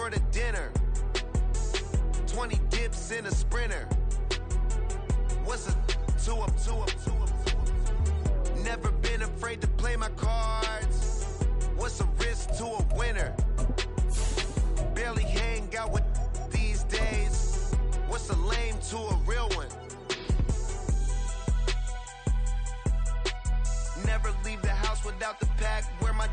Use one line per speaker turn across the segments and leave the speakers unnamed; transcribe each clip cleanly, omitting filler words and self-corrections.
for the dinner. 20 dips in a sprinter. What's a 2 up, 2 up, 2 up, 2 up? Never been afraid to play my cards. What's a risk to a winner? Barely hang out with these days. What's a lame to a real one? Never leave the house without the pack. Where my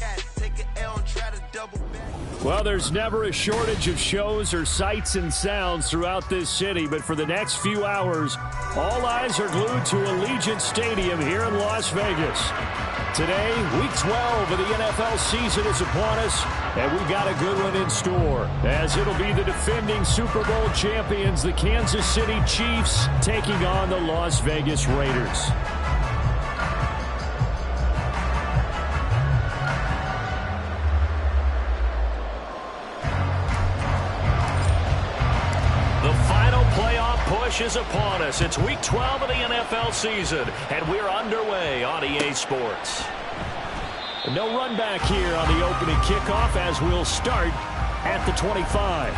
at? Take an L and try to double back.
Well, there's never a shortage of shows or sights and sounds throughout this city, but for the next few hours, all eyes are glued to Allegiant Stadium here in Las Vegas. Today, Week 12 of the NFL season is upon us, and we've got a good one in store, as it'll be the defending Super Bowl champions, the Kansas City Chiefs, taking on the Las Vegas Raiders. Is upon us. It's Week 12 of the NFL season, and we're underway on EA Sports. No run back here on the opening kickoff as we'll start at the 25.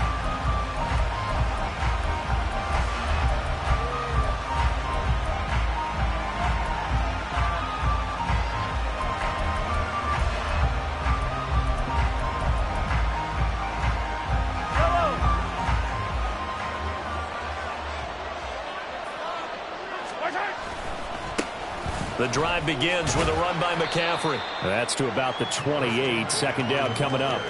The drive begins with a run by McCaffrey. That's to about the 28. Second down coming up.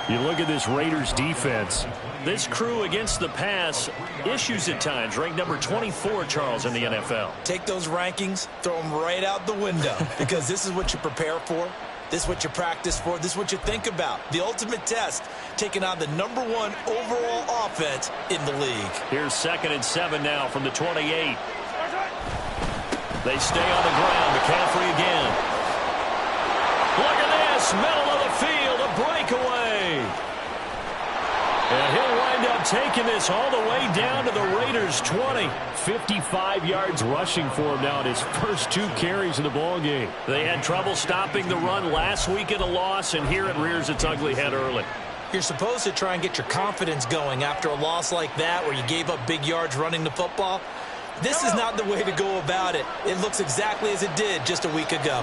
You look at this Raiders defense. This crew against the pass, issues at times. Ranked number 24, Charles, in the NFL.
Take those rankings, throw them right out the window. Because this is what you prepare for. This is what you practice for. This is what you think about. The ultimate test, taking on the number 1 overall offense in the league.
Here's 2nd and 7 now from the 28. They stay on the ground. McCaffrey again. Look at this. Middle of the field. A breakaway. And he'll wind up taking this all the way down to the Raiders' 20. 55 yards rushing for him now in his first 2 carries in the ballgame. They had trouble stopping the run last week in a loss, and here it rears its ugly head early.
You're supposed to try and get your confidence going after a loss like that where you gave up big yards running the football. This is not the way to go about it. It looks exactly as it did just a week ago.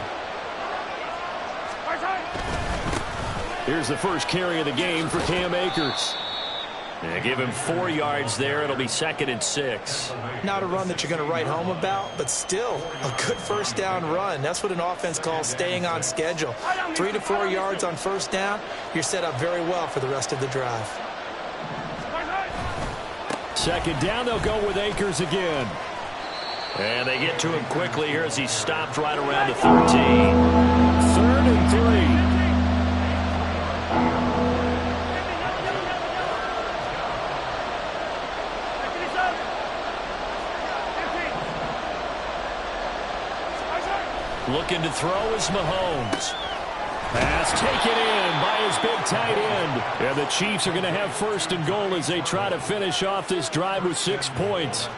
Here's the first carry of the game for Cam Akers. And give him 4 yards there. It'll be 2nd and 6.
Not a run that you're going to write home about, but still a good first down run. That's what an offense calls staying on schedule. 3 to 4 yards on first down. You're set up very well for the rest of the drive.
2nd down, they'll go with Akers again. And they get to him quickly here as he stopped right around the 13. 3rd and 3. Looking to throw is Mahomes. Pass taken in by his big tight end. And the Chiefs are going to have 1st and goal as they try to finish off this drive with 6 points.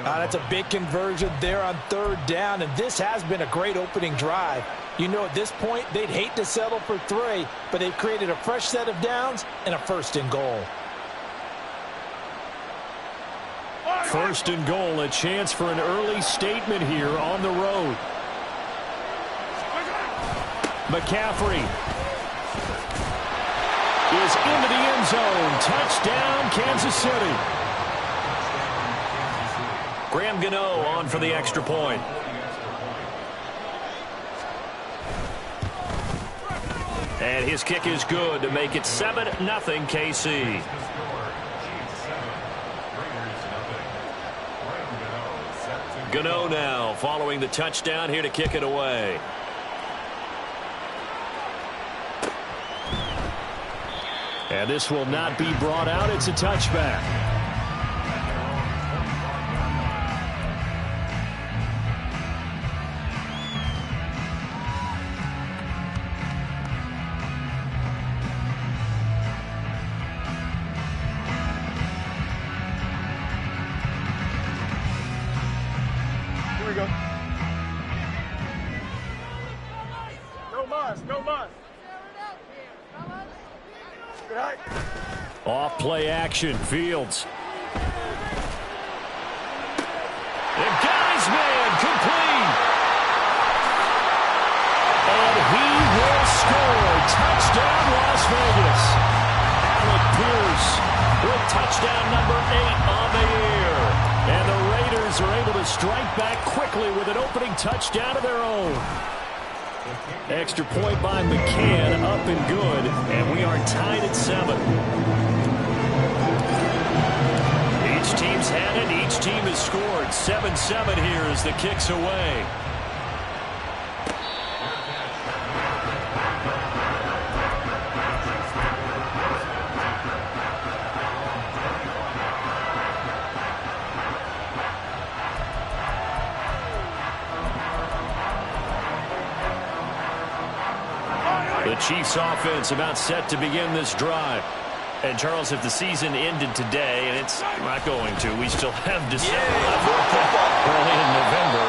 That's a big conversion there on 3rd down, and this has been a great opening drive. You know, at this point, they'd hate to settle for 3, but they've created a fresh set of downs and a 1st and goal.
1st and goal, a chance for an early statement here on the road. McCaffrey is into the end zone. Touchdown, Kansas City. Graham Gano on for the extra point. And his kick is good to make it 7-0 KC. Gano now following the touchdown here to kick it away. And this will not be brought out. It's a touchback.
Here we go. No muss, no muss.
Off play action, Fields. The guy's man, complete. And he will score. Touchdown, Las Vegas. Alec Pierce with touchdown number 8 on the year. And the Raiders are able to strike back quickly with an opening touchdown of their own. Extra point by McCann, up and good, and we are tied at 7. Each team's had it, each team has scored. 7-7 here as the kick's away. The Chiefs offense about set to begin this drive. And, Charles, if the season ended today, and it's not going to, we still have December early in November,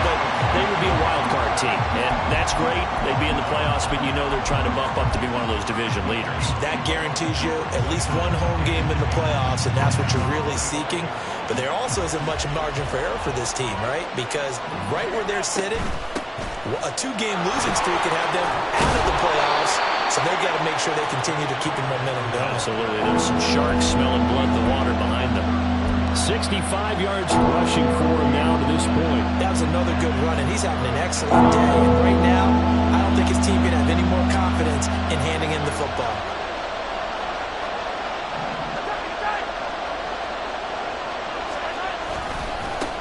but they would be a wild card team. And that's great. They'd be in the playoffs, but you know they're trying to bump up to be one of those division leaders.
That guarantees you at least one home game in the playoffs, and that's what you're really seeking. But there also isn't much margin for error for this team, right? Because right where they're sitting, a 2-game losing streak could have them out of the playoffs, so they've got to make sure they continue to keep the momentum going.
Absolutely. There's some sharks smelling blood in the water behind them. 65 yards rushing for him now to this point.
That was another good run, and he's having an excellent day. And right now, I don't think his team can have any more confidence in handing him the football.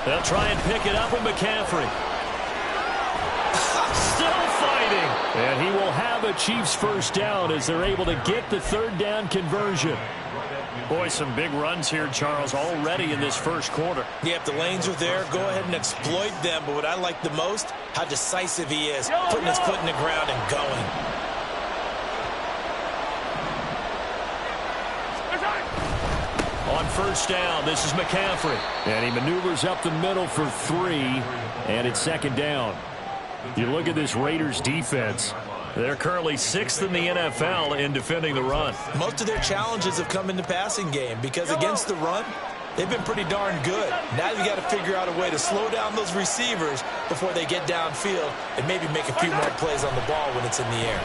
They'll try and pick it up with McCaffrey. Still fighting. And he will have a Chiefs first down as they're able to get the third down conversion. Boy, some big runs here, Charles, already in this first quarter.
Yeah, if the lanes are there, go ahead and exploit them. But what I like the most, how decisive he is, putting his foot in the ground and going.
On first down, this is McCaffrey. And he maneuvers up the middle for 3, and it's second down. You look at this Raiders defense. They're currently 6th in the NFL in defending the run.
Most of their challenges have come in the passing game because against the run, they've been pretty darn good. Now you got to figure out a way to slow down those receivers before they get downfield and maybe make a few more plays on the ball when it's in the air.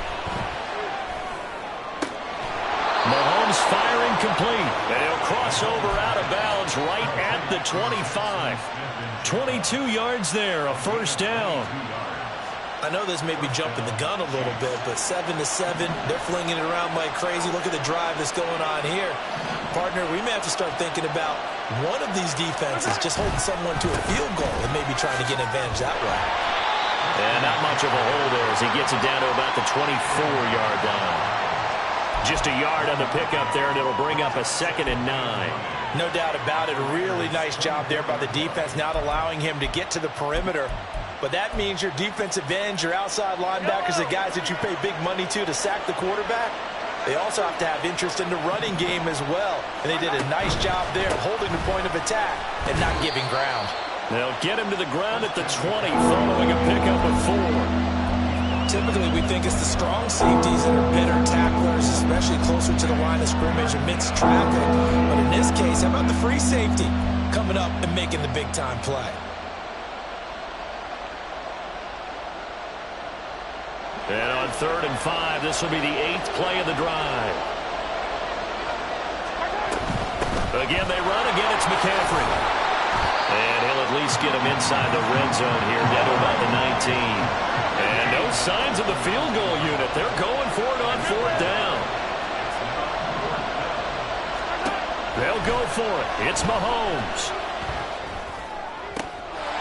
Mahomes firing complete. And he'll cross over out of bounds right at the 25. 22 yards there, a first down.
I know this may be jumping the gun a little bit, but 7-7, they're flinging it around like crazy. Look at the drive that's going on here. Partner, we may have to start thinking about one of these defenses just holding someone to a field goal and maybe trying to get an advantage that way.
And not much of a hole there as he gets it down to about the 24-yard line. Just a yard on the pickup there, and it'll bring up a 2nd and 9.
No doubt about it. A really nice job there by the defense, not allowing him to get to the perimeter. But that means your defensive ends, your outside linebackers, the guys that you pay big money to sack the quarterback, they also have to have interest in the running game as well. And they did a nice job there holding the point of attack and not giving ground.
They'll get him to the ground at the 20 following a pickup of 4.
Typically, we think it's the strong safeties that are better tacklers, especially closer to the line of scrimmage amidst traffic. But in this case, how about the free safety coming up and making the big-time play?
And on 3rd and 5, this will be the 8th play of the drive. Again, they run. Again, it's McCaffrey. And he'll at least get him inside the red zone here, down to about the 19. And no signs of the field goal unit. They're going for it on 4th down. They'll go for it. It's Mahomes.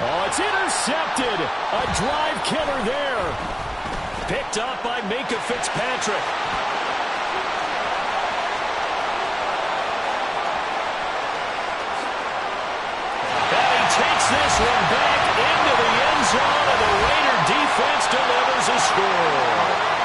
Oh, it's intercepted. A drive killer there. Picked up by Minkah Fitzpatrick. And he takes this one back into the end zone, and the Raider defense delivers a score.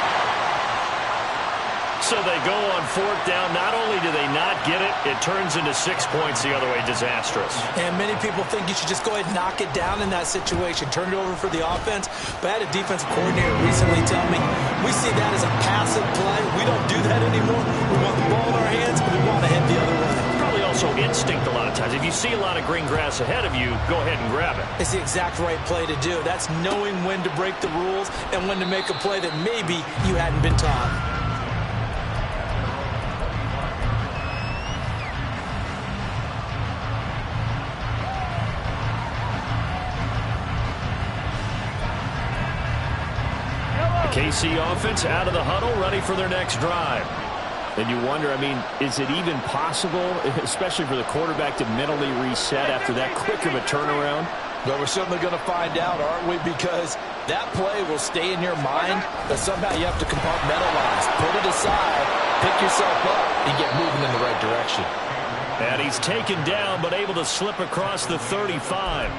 So they go on 4th down. Not only do they not get it, it turns into 6 points the other way. Disastrous.
And many people think you should just go ahead and knock it down in that situation. Turn it over for the offense. But I had a defensive coordinator recently tell me, we see that as a passive play. We don't do that anymore. We want the
instinct a lot of times. If you see a lot of green grass ahead of you, go ahead and grab it.
It's the exact right play to do. That's knowing when to break the rules and when to make a play that maybe you hadn't been taught.
KC offense out of the huddle, ready for their next drive. And you wonder, I mean, is it even possible, especially for the quarterback, to mentally reset after that quick of a turnaround?
Well, we're certainly going to find out, aren't we? Because that play will stay in your mind, but somehow you have to compartmentalize. Put it aside, pick yourself up, and get moving in the right direction.
And he's taken down, but able to slip across the 35.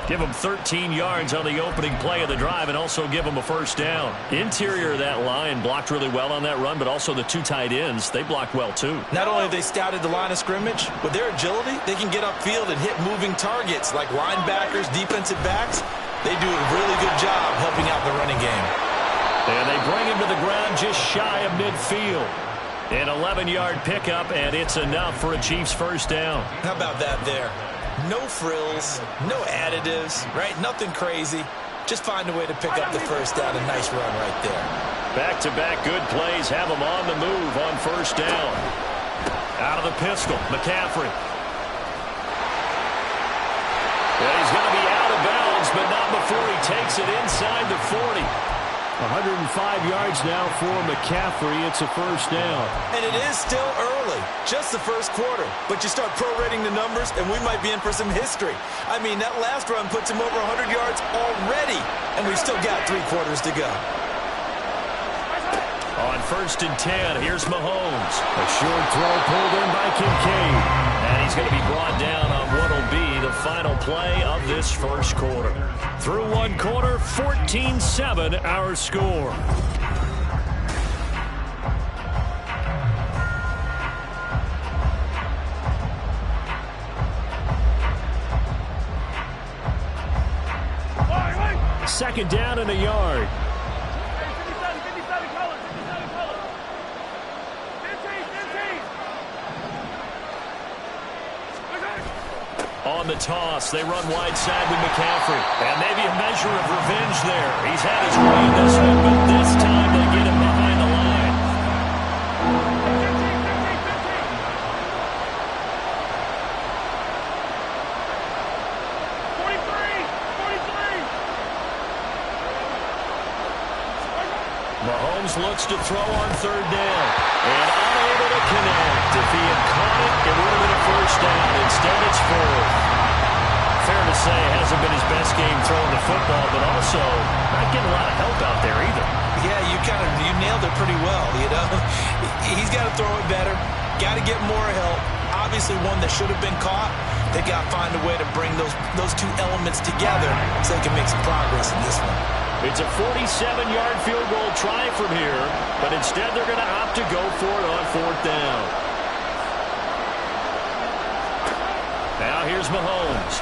Give him 13 yards on the opening play of the drive and also give him a first down. Interior of that line blocked really well on that run, but also the two tight ends, they blocked well too.
Not only have they scouted the line of scrimmage, with their agility, they can get upfield and hit moving targets like linebackers, defensive backs. They do a really good job helping out the running game.
And they bring him to the ground just shy of midfield. An 11-yard pickup, and it's enough for a Chiefs first down.
How about that there? No frills, no additives, right? Nothing crazy. Just find a way to pick up the first down. A nice run right there.
Back-to-back good plays have him on the move on first down. Out of the pistol, McCaffrey. And he's going to be out of bounds, but not before he takes it inside the 40. 105 yards now for McCaffrey. It's a first down.
And it is still early, just the first quarter. But you start prorating the numbers, and we might be in for some history. I mean, that last run puts him over 100 yards already, and we've still got 3 quarters to go.
On first and 10, here's Mahomes. A short throw pulled in by Kincaid. And he's going to be brought down on what will be the final play of this first quarter. Through one quarter, 14-7 our score. Second down and a yard. On the toss, they run wide side with McCaffrey. And maybe a measure of revenge there. He's had his way in this one, but this time they get him behind the line. Mahomes looks to throw on third down. And unable to connect. If he had caught it, it would have been a first down. Instead, it's fourth. Fair to say, it hasn't been his best game throwing the football, but also not getting a lot of help out there either.
Yeah, you nailed it pretty well, you know. He's got to throw it better. Got to get more help. Obviously, one that should have been caught. They got to find a way to bring those two elements together so they can make some progress in this one.
It's a 47-yard field goal try from here, but instead they're going to opt to go for it on fourth down. Now here's Mahomes.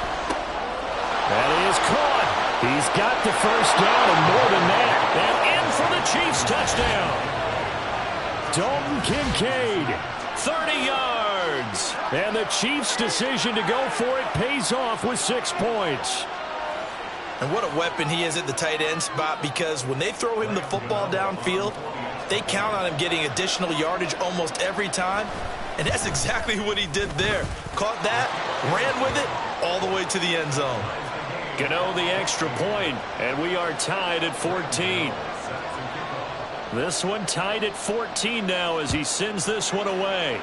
That is caught. He's got the first down and more than that. And in for the Chiefs touchdown. Dalton Kincaid, 30 yards. And the Chiefs' decision to go for it pays off with 6 points.
And what a weapon he is at the tight end spot, because when they throw him the football downfield, they count on him getting additional yardage almost every time. And that's exactly what he did there. Caught that, ran with it, all the way to the end zone.
Gano the extra point, and we are tied at 14. This one tied at 14 now as he sends this one away.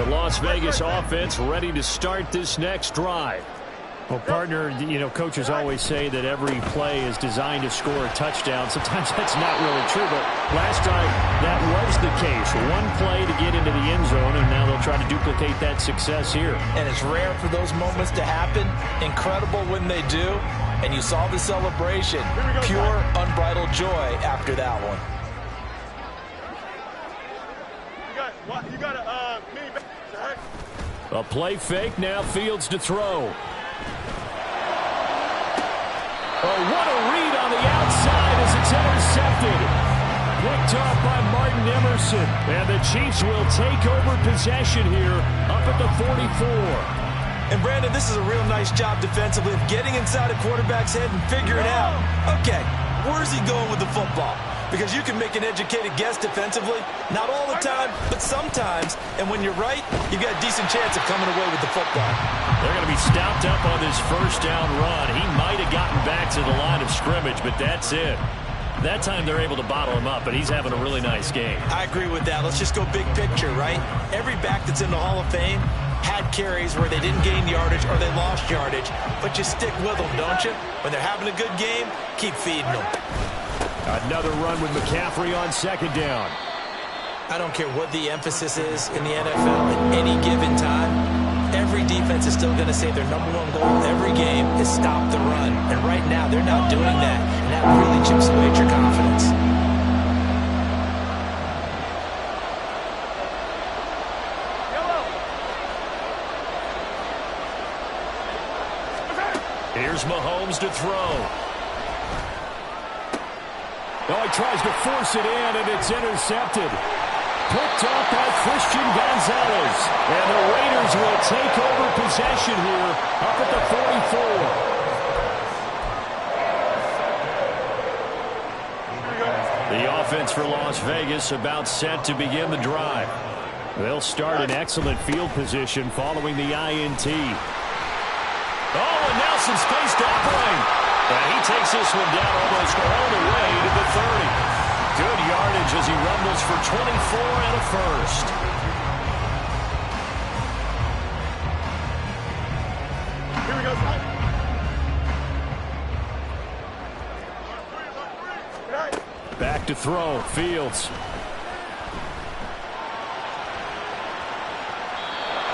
Las Vegas offense ready to start this next drive.
Well, partner, you know, coaches always say that every play is designed to score a touchdown. Sometimes that's not really true, but last drive, that was the case. One play to get into the end zone, and now they'll try to duplicate that success here.
And it's rare for those moments to happen. Incredible when they do. And you saw the celebration. Pure, unbridled joy after that one.
What? You got a mini back, right?
A play fake, now Fields to throw. Oh, what a read on the outside as it's intercepted. Picked off by Martin Emerson. And the Chiefs will take over possession here up at the 44.
And, Brandon, this is a real nice job defensively of getting inside a quarterback's head and figuring out, okay, where's he going with the football? Because you can make an educated guess defensively. Not all the time, but sometimes. And when you're right, you've got a decent chance of coming away with the football.
They're going to be stopped up on this first down run. He might have gotten back to the line of scrimmage, but that's it. That time they're able to bottle him up, but he's having a really nice game.
I agree with that. Let's just go big picture, right? Every back that's in the Hall of Fame had carries where they didn't gain yardage or they lost yardage, but you stick with them, don't you? When they're having a good game, keep feeding them.
Another run with McCaffrey on second down.
I don't care what the emphasis is in the NFL at any given time. Every defense is still going to say their number one goal every game is stop the run. And right now, they're not doing that. And that really chips away at your confidence.
Here's Mahomes to throw. Oh, he tries to force it in, and it's intercepted. Picked off by Christian Gonzalez. And the Raiders will take over possession here up at the 44. The offense for Las Vegas about set to begin the drive. They'll start in excellent field position following the INT. Oh, and now some space to operate. And he takes this one down almost all the way to the 30. Good yardage as he rumbles for 24 and a first.
Here we go.
Back to throw. Fields.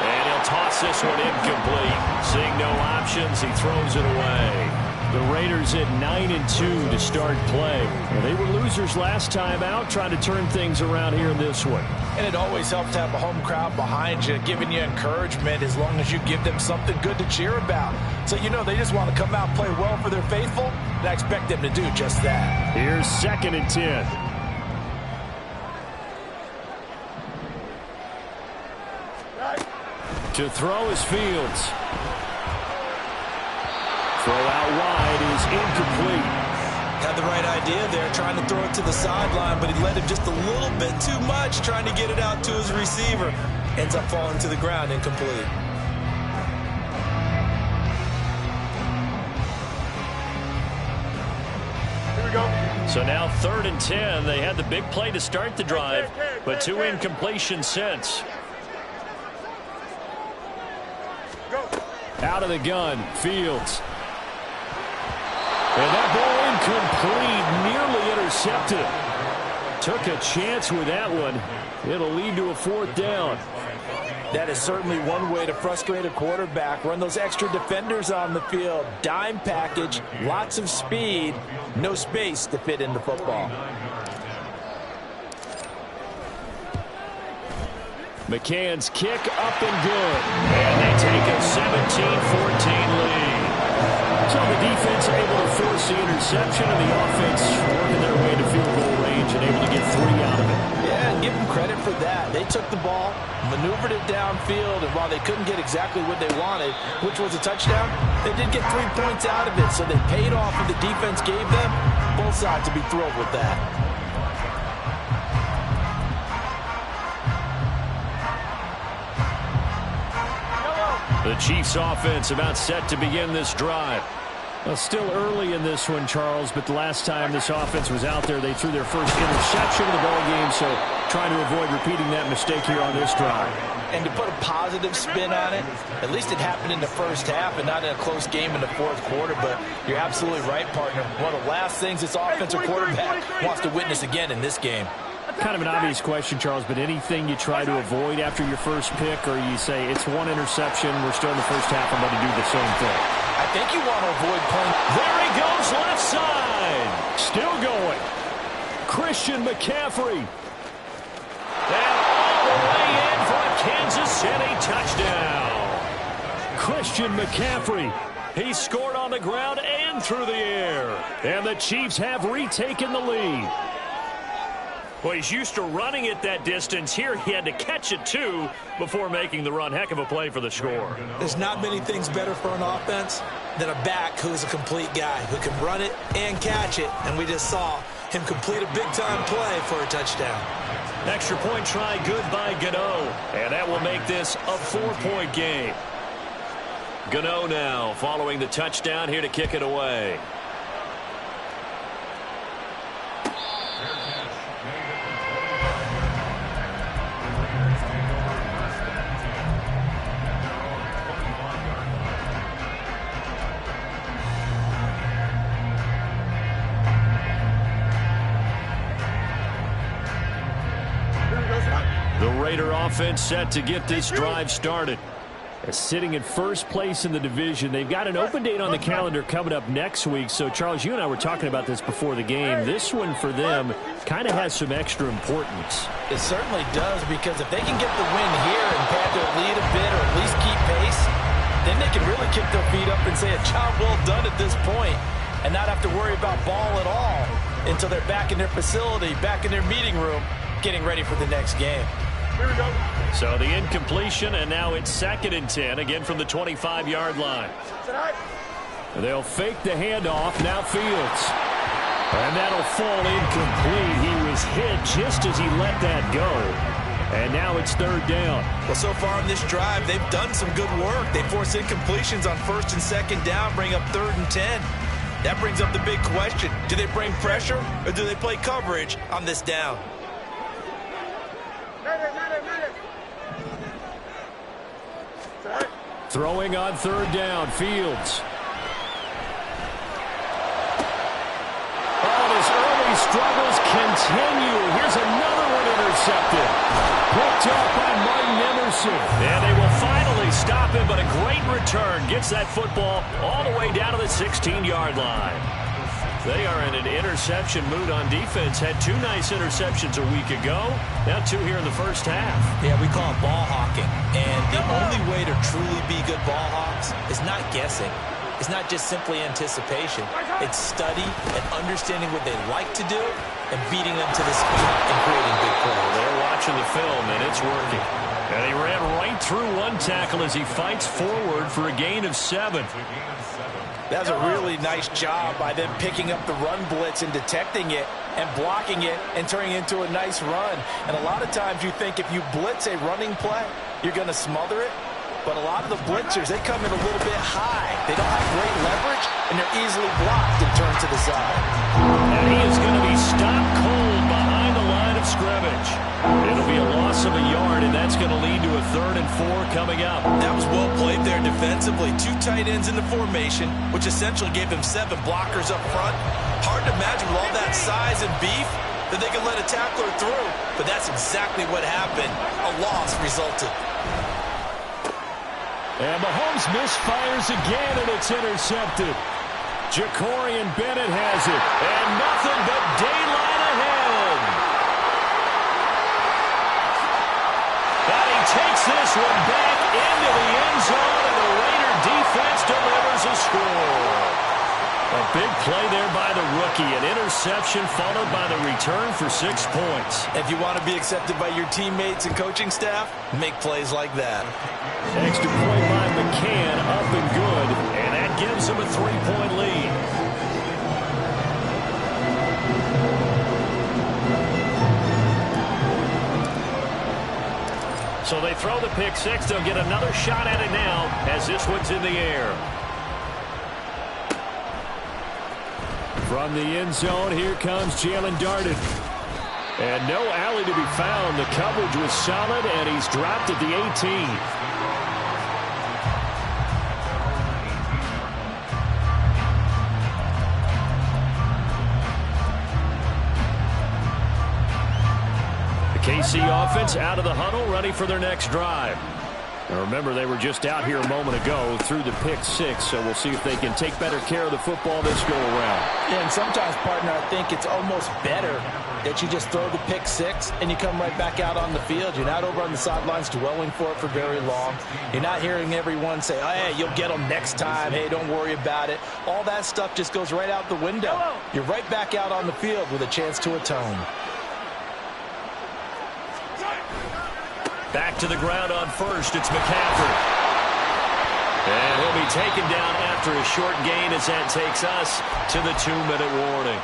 And he'll toss this one incomplete. Seeing no options, he throws it away. The Raiders at 9-2 to start play. Well, they were losers last time out, trying to turn things around here in this one.
And it always helps to have a home crowd behind you, giving you encouragement as long as you give them something good to cheer about. So, you know, they just want to come out and play well for their faithful, and I expect them to do just that.
Here's 2nd and 10. To throw is Fields. Throw out wide is incomplete.
Had the right idea there, trying to throw it to the sideline, but he led him just a little bit too much, trying to get it out to his receiver. Ends up falling to the ground, incomplete.
Here we go.
So now 3rd and 10. They had the big play to start the drive, but 2 incompletions since.
Go.
Out of the gun, Fields. And that ball incomplete, nearly intercepted. Took a chance with that one. It'll lead to a 4th down.
That is certainly one way to frustrate a quarterback. Run those extra defenders on the field. Dime package, lots of speed, no space to fit in the football.
McCann's kick up and good. And they take a 17-14 lead. So the defense able to force the interception, and the offense working their way to field goal range and able to get 3 out of it.
Yeah, and give them credit for that. They took the ball, maneuvered it downfield, and while they couldn't get exactly what they wanted, which was a touchdown, they did get 3 points out of it, so they paid off what the defense gave them. Both sides to be thrilled with that.
The Chiefs offense about set to begin this drive. Well, still early in this one, Charles, but the last time this offense was out there, they threw their first interception of the ball game, so trying to avoid repeating that mistake here on this drive.
And to put a positive spin on it, at least it happened in the first half and not in a close game in the 4th quarter, but you're absolutely right, partner. One of the last things this offensive quarterback wants to witness again in this game.
Kind of an obvious question, Charles, but anything you try to avoid after your first pick, or you say it's 1 interception, we're still in the first half, I'm going to do the same thing?
I think you want to avoid playing.
There he goes, left side. Still going. Christian McCaffrey. And all the way Kansas City touchdown.
Christian McCaffrey.
He scored on the ground and through the air.
And the Chiefs have retaken the lead.
Well, he's used to running it that distance. Here he had to catch it, too, before making the run. Heck of a play for the score.
There's not many things better for an offense than a back who's a complete guy who can run it and catch it. And we just saw him complete a big-time play for a touchdown.
Extra point try good by Gano. And that will make this a 4-point game. Gano now following the touchdown here to kick it away. The Raider offense set to get this drive started.
Sitting in first place in the division. They've got an open date on the calendar coming up next week. So, Charles, you and I were talking about this before the game. This one for them kind of has some extra importance.
It certainly does, because if they can get the win here and pad their lead a bit or at least keep pace, then they can really kick their feet up and say a job well done at this point and not have to worry about ball at all until they're back in their facility, back in their meeting room, getting ready for the next game.
Here we go.
So the incompletion, and now it's 2nd and 10, again from the 25-yard line.
They'll fake the handoff. Now Fields. And that'll fall incomplete. He was hit just as he let that go. And now it's 3rd down.
Well, so far on this drive, they've done some good work. They force incompletions on 1st and 2nd down, bring up 3rd and 10. That brings up the big question. Do they bring pressure or do they play coverage on this down?
Throwing on 3rd down, Fields. Oh, his early struggles continue. Here's another one intercepted. Picked up by Martin Emerson.
And they will finally stop him, but a great return. Gets that football all the way down to the 16-yard line. They are in an interception mood on defense. Had 2 nice interceptions a week ago. Now 2 here in the first half.
Yeah, we call it ball hawking. And the only way to truly be good ball hawks is not guessing. It's not just simply anticipation. It's study and understanding what they like to do and beating them to the spot and creating big plays.
They're watching the film, and it's working. And he ran right through one tackle as he fights forward for a gain of 7.
That was a really nice job by them picking up the run blitz and detecting it and blocking it and turning it into a nice run. And a lot of times you think if you blitz a running play, you're going to smother it. But a lot of the blitzers, they come in a little bit high. They don't have great leverage, and they're easily blocked and turned to the side.
And he is going to be stopped cold behind the line of scrimmage. It'll be a loss of a yard, and that's going to lead to a 3rd and 4 coming up.
That was well played there defensively. 2 tight ends in the formation, which essentially gave them 7 blockers up front. Hard to imagine with all that size and beef that they could let a tackler through. But that's exactly what happened. A loss resulted.
And Mahomes misfires again, and it's intercepted. Jacorian Bennett has it.
And nothing but daylight ahead. And he takes this one back into the end zone, and the Raider defense delivers a score. A big play there by the rookie. An interception followed by the return for 6 points.
If you want to be accepted by your teammates and coaching staff, make plays like that.
Extra point by McCann, up and good.
And that gives him a 3-point lead. So they throw the pick 6. They'll get another shot at it now as this one's in the air.
From the end zone, here comes Jalen Darden. And no alley to be found. The coverage was solid, and he's dropped at the 18. The KC offense out of the huddle, ready for their next drive. Remember, they were just out here a moment ago through the pick six, so we'll see if they can take better care of the football this go-around.
Yeah, and sometimes, partner, I think it's almost better that you just throw the pick six and you come right back out on the field. You're not over on the sidelines dwelling for it for very long. You're not hearing everyone say, oh, hey, you'll get them next time. Hey, don't worry about it. All that stuff just goes right out the window. You're right back out on the field with a chance to atone.
Back to the ground on first. It's McCaffrey. And he'll be taken down after a short gain as that takes us to the 2-minute warning.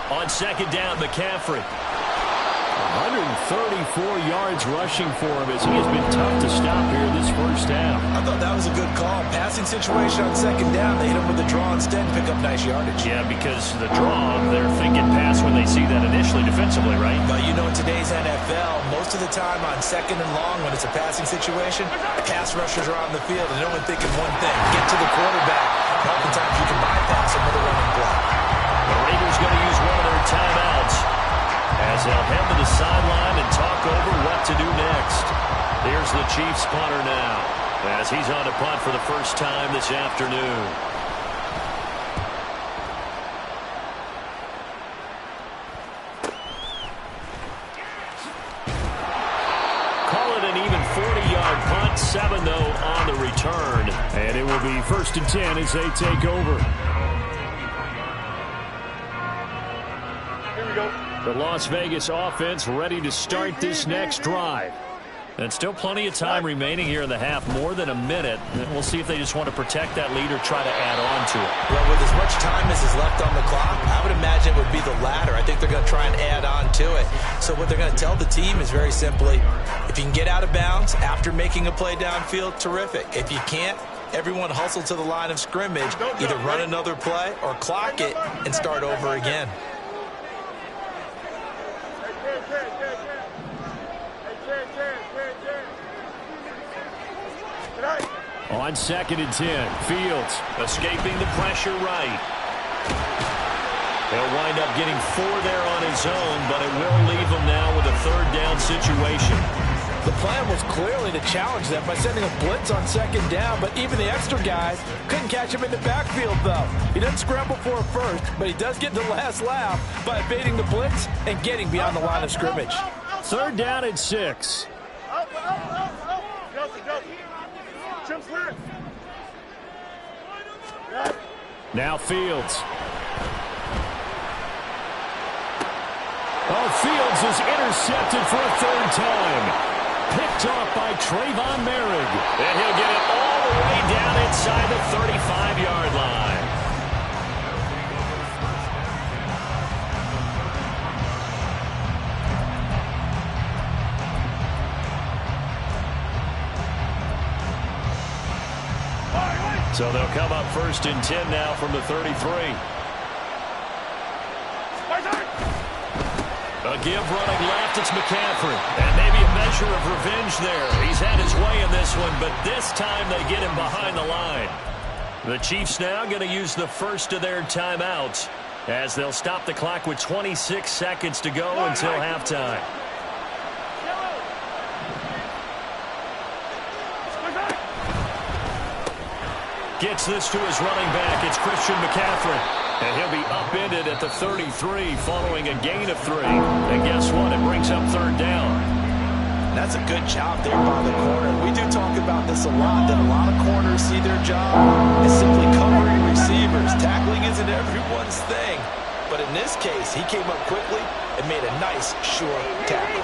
On second down, McCaffrey.
134 yards rushing for him as he has been tough to stop here this first half.
I thought that was a good call. Passing situation on second down. They hit him with the draw instead and pick up nice yardage.
Yeah, because the draw, they're thinking pass when they see that initially defensively, right?
But you know, in today's NFL, most of the time on second and long when it's a passing situation, pass rushers are on the field and they're only thinking one thing, get to the quarterback. Oftentimes you can bypass him with a running play.
The Raiders going to use one of their timeouts as they'll head to the sideline and talk over what to do next. Here's the Chiefs punter now as he's on to punt for the first time this afternoon. Call it an even 40-yard punt, 7 though on the return.
And it will be 1st and 10 as they take over.
Here we go.
The Las Vegas offense ready to start this next drive.
And still plenty of time remaining here in the half, more than a minute. And we'll see if they just want to protect that lead or try to add on to it.
Well, with as much time as is left on the clock, I would imagine it would be the latter. I think they're going to try and add on to it. So what they're going to tell the team is very simply, if you can get out of bounds after making a play downfield, terrific. If you can't, everyone hustle to the line of scrimmage, either run another play or clock it and start over again.
On 2nd and 10, Fields.
Escaping the pressure right. He'll wind up getting 4 there on his own, but it will leave him now with a 3rd down situation.
The plan was clearly to challenge them by sending a blitz on 2nd down, but even the extra guys couldn't catch him in the backfield, though. He doesn't scramble for a first, but he does get the last laugh by evading the blitz and getting beyond the line of scrimmage.
3rd down and 6. Now Fields. Oh, Fields is intercepted for a 3rd time. Picked off by Trayvon Merrick.
And he'll get it all the way down inside the 35-yard line. So they'll come up 1st and 10 now from the 33. A give running left, it's McCaffrey. And maybe a measure of revenge there. He's had his way in this one, but this time they get him behind the line. The Chiefs now going to use the first of their timeouts as they'll stop the clock with 26 seconds to go until halftime. Gets this to his running back. It's Christian McCaffrey. And he'll be upended at the 33 following a gain of 3. And guess what? It brings up 3rd down.
That's a good job there by the corner. We do talk about this a lot, that a lot of corners see their job as simply covering receivers. Tackling isn't everyone's thing. But in this case, he came up quickly and made a nice, sure tackle.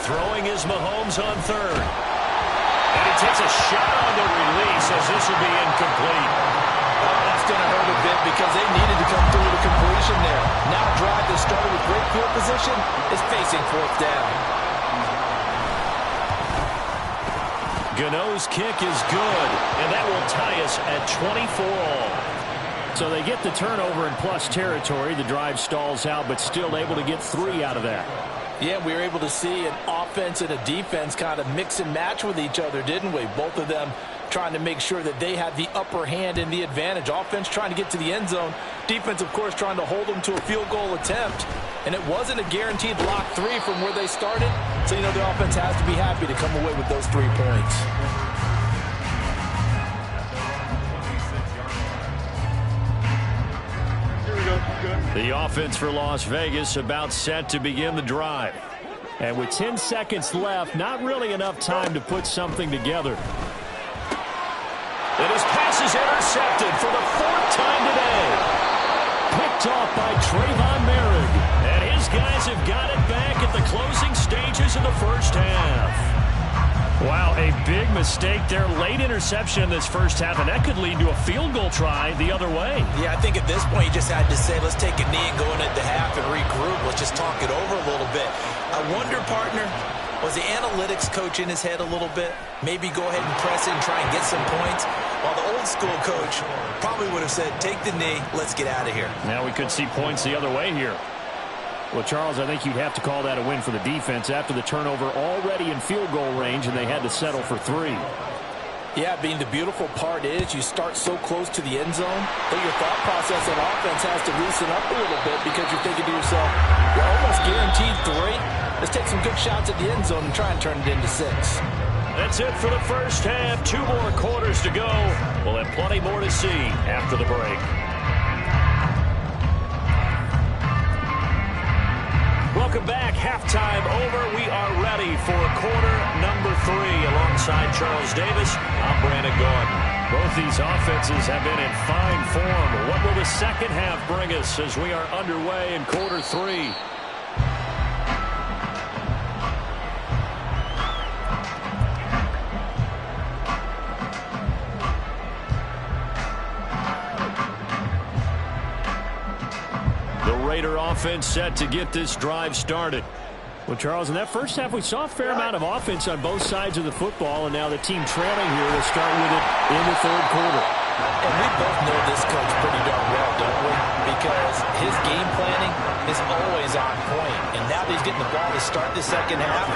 Throwing is Mahomes on 3rd. And he takes a shot on the release as this will be incomplete.
That's going to hurt a bit because they needed to come through with a completion there. Now a drive that started with great field position is facing 4th down.
Gano's kick is good, and that will tie us at 24 all.
So they get the turnover in plus territory. The drive stalls out, but still able to get 3 out of that.
Yeah, we were able to see an offense and a defense kind of mix and match with each other, didn't we? Both of them trying to make sure that they had the upper hand and the advantage. Offense trying to get to the end zone. Defense, of course, trying to hold them to a field goal attempt. And it wasn't a guaranteed lock 3 from where they started. So, you know, the offense has to be happy to come away with those 3 points.
The offense for Las Vegas about set to begin the drive. And with 10 seconds left, not really enough time to put something together.
And his pass is intercepted for the 4th time today.
Picked off by Trayvon Merrick.
And his guys have got it back at the closing stages of the first half.
Wow, a big mistake there. Late interception in this first half, and that could lead to a field goal try the other way.
Yeah, I think at this point you just had to say, let's take a knee and go in at the half and regroup. Let's just talk it over a little bit. I wonder, partner, was the analytics coach in his head a little bit? Maybe go ahead and press it and try and get some points? While the old school coach probably would have said, take the knee, let's get out of here.
Now we could see points the other way here. Well, Charles, I think you'd have to call that a win for the defense after the turnover already in field goal range, and they had to settle for 3.
Yeah, being the beautiful part is you start so close to the end zone, but your thought process on offense has to loosen up a little bit because you're thinking to yourself, you're almost guaranteed 3. Let's take some good shots at the end zone and try and turn it into 6.
That's it for the first half. 2 more quarters to go. We'll have plenty more to see after the break. Welcome back. Halftime over. We are ready for quarter number 3. Alongside Charles Davis, I'm Brandon Gordon.
Both these offenses have been in fine form. What will the second half bring us as we are underway in quarter 3? Raider offense set to get this drive started. Well, Charles, in that first half, we saw a fair amount of offense on both sides of the football, and now the team trailing here will start with it in the 3rd quarter.
And we both know this coach pretty darn well, don't we? Because his game planning is always on point. And now that he's getting the ball to start the second half,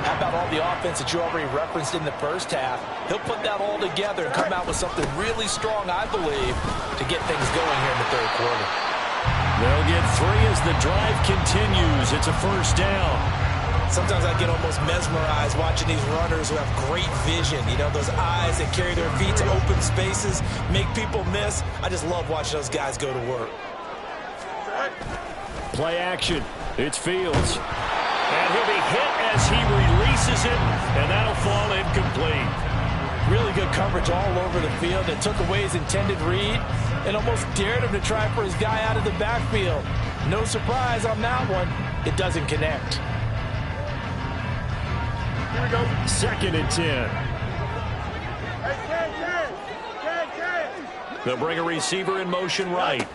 how about all the offense that you already referenced in the first half? He'll put that all together and come out with something really strong, I believe, to get things going here in the 3rd quarter.
They'll get 3 as the drive continues. It's a first down.
Sometimes I get almost mesmerized watching these runners who have great vision. You know, those eyes that carry their feet to open spaces, make people miss. I just love watching those guys go to work.
Play action. It's Fields.
And he'll be hit as he releases it, and that'll fall incomplete.
Really good coverage all over the field. It took away his intended read and almost dared him to try for his guy out of the backfield. No surprise on that one. It doesn't connect.
Here we go.
2nd and 10.
Hey,
They'll bring a receiver in motion right.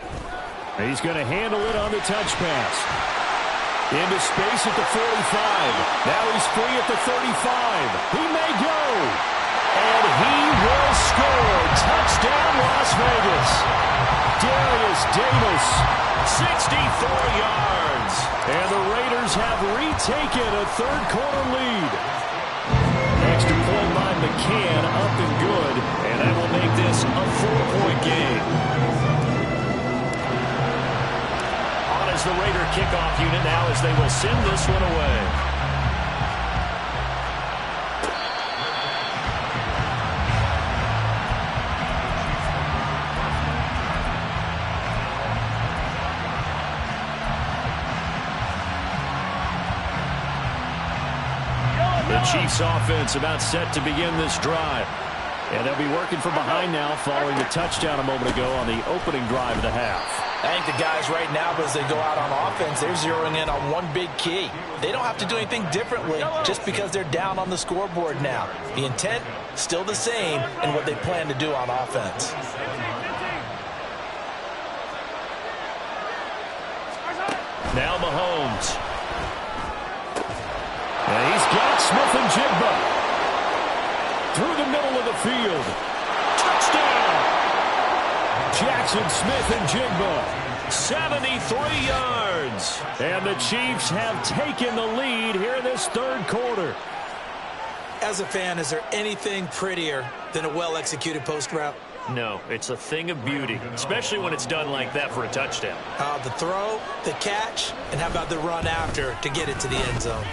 He's going to handle it on the touch pass. Into space at the 45. Now he's free at the 35. He may go. And he will score. Touchdown, Las Vegas. Darius Davis.
64 yards.
And the Raiders have retaken a 3rd quarter lead. Extra point by McCann, up and good.
And that will make this a 4-point game. On as the Raider kickoff unit now as they will send this one away.
The Chiefs offense about set to begin this drive. And they'll be working from behind now following the touchdown a moment ago on the opening drive of the half.
I think the guys right now, as they go out on offense, they're zeroing in on one big key. They don't have to do anything differently just because they're down on the scoreboard now. The intent, still the same in what they plan to do on offense.
Now Mahomes.
And he's got Smith-Njigba through the middle of the field. Touchdown! Jackson Smith-Njigba, 73 yards. And the Chiefs have taken the lead here in this third quarter.
As a fan, is there anything prettier than a well-executed post route?
No, it's a thing of beauty, especially when it's done like that for a touchdown.
The throw, the catch, and how about the run after to get it to the end zone?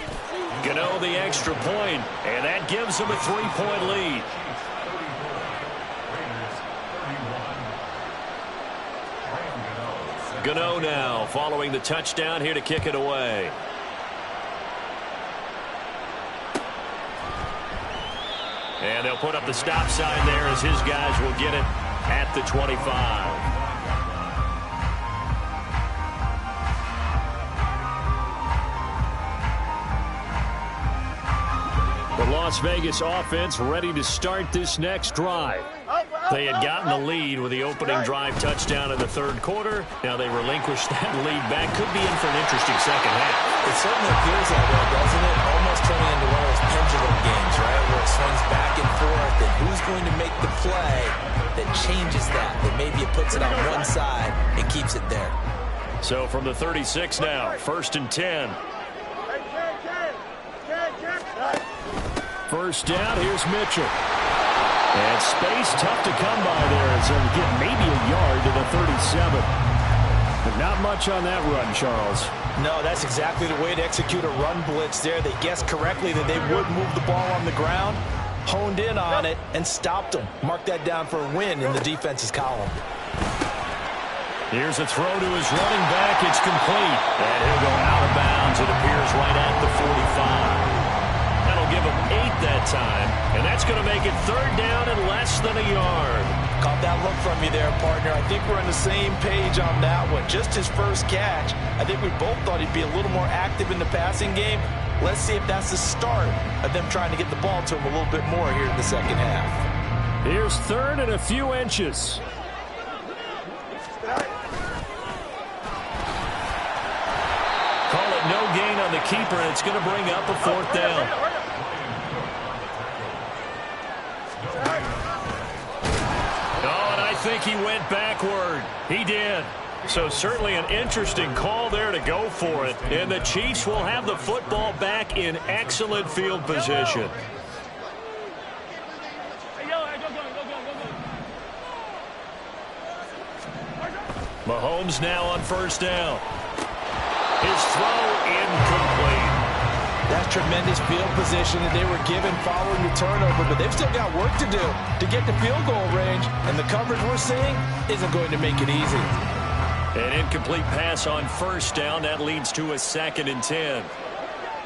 Gano the extra point, and that gives them a 3-point lead. Gano now following the touchdown here to kick it away. And they'll put up the stop sign there as his guys will get it at the 25.
The Las Vegas offense ready to start this next drive.
They had gotten the lead with the opening drive touchdown in the third quarter. Now they relinquish that lead back. Could be in for an interesting second half.
It certainly appears that way, doesn't it? Almost turning into one of those pendulum games, right, where it swings back and forth, and who's going to make the play that changes that maybe it puts it on one side and keeps it there.
So from the 36 now, 1st and 10.
First down, here's Mitchell. And space tough to come by there as they get maybe a yard to the 37. But not much on that run, Charles.
No, that's exactly the way to execute a run blitz there. They guessed correctly that they would move the ball on the ground, honed in on it, and stopped them. Mark that down for a win in the defense's column.
Here's a throw to his running back. It's complete. And he'll go out of bounds. It appears right at the 45. That'll give him 8 that time. And that's going to make it third down and less than a yard.
Caught that look from you there, partner. I think we're on the same page on that one. Just his first catch. I think we both thought he'd be a little more active in the passing game. Let's see if that's the start of them trying to get the ball to him a little bit more here in the second half.
Here's third and a few inches.
Call it no gain on the keeper, and it's going to bring up a 4th down. I think he went backward. He did. So certainly an interesting call there to go for it. And the Chiefs will have the football back in excellent field position. Mahomes now on first down. His throw incomplete.
That's tremendous field position that they were given following the turnover, but they've still got work to do to get to field goal range, and the coverage we're seeing isn't going to make it easy.
An incomplete pass on first down. That leads to a 2nd and 10.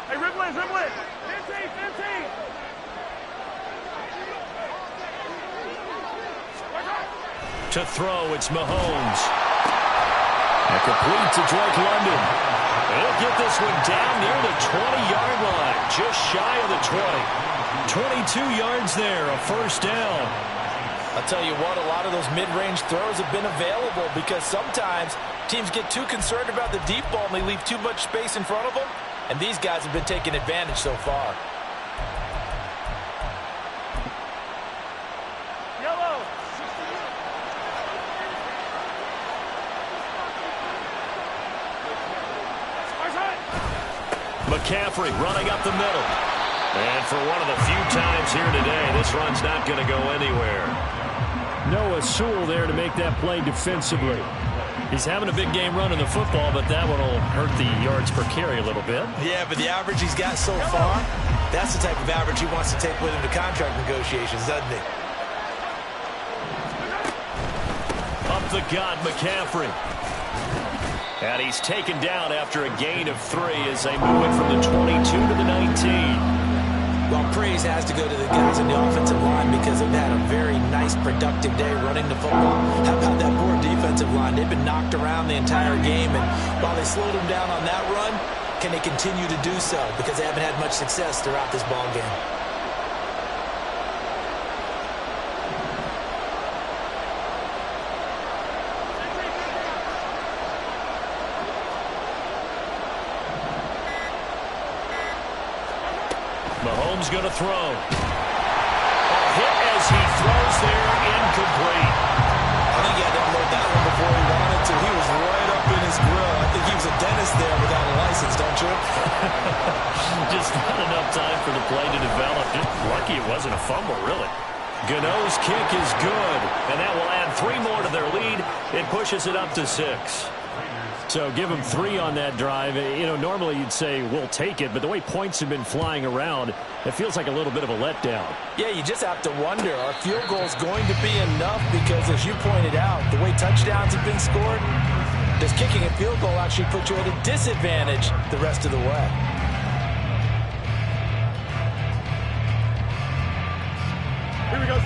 Hey, Ripley, 15.
To throw, it's Mahomes. And complete to Drake London. He'll get this one down near the 20-yard line, just shy of the 20. 22 yards there, a first down.
I'll tell you what, a lot of those mid-range throws have been available because sometimes teams get too concerned about the deep ball and they leave too much space in front of them, and these guys have been taking advantage so far.
McCaffrey running up the middle. And for one of the few times here today, this run's not going to go anywhere.
Noah Sewell there to make that play defensively.
He's having a big game running the football, but that one will hurt the yards per carry a little bit.
Yeah, but the average he's got so far, that's the type of average he wants to take with him to contract negotiations, doesn't he?
Up the gut, McCaffrey. And he's taken down after a gain of 3 as they move it from the 22 to the 19.
Well, praise has to go to the guys in the offensive line because they've had a very nice, productive day running the football. How about that poor defensive line? They've been knocked around the entire game, and while they slowed them down on that run, can they continue to do so? Because they haven't had much success throughout this ball game.
Mahomes going to throw. A hit as he throws there, incomplete.
I think he had to unload that one before he wanted to. He was right up in his grill. I think he was a dentist there without a license, don't you?
Just not enough time for the play to develop. Just lucky it wasn't a fumble, really. Gano's kick is good, and that will add 3 more to their lead. It pushes it up to 6.
So give them 3 on that drive. You know, normally you'd say we'll take it, but the way points have been flying around, it feels like a little bit of a letdown.
Yeah, you just have to wonder, are field goals going to be enough? Because as you pointed out, the way touchdowns have been scored, does kicking a field goal actually put you at a disadvantage the rest of the way?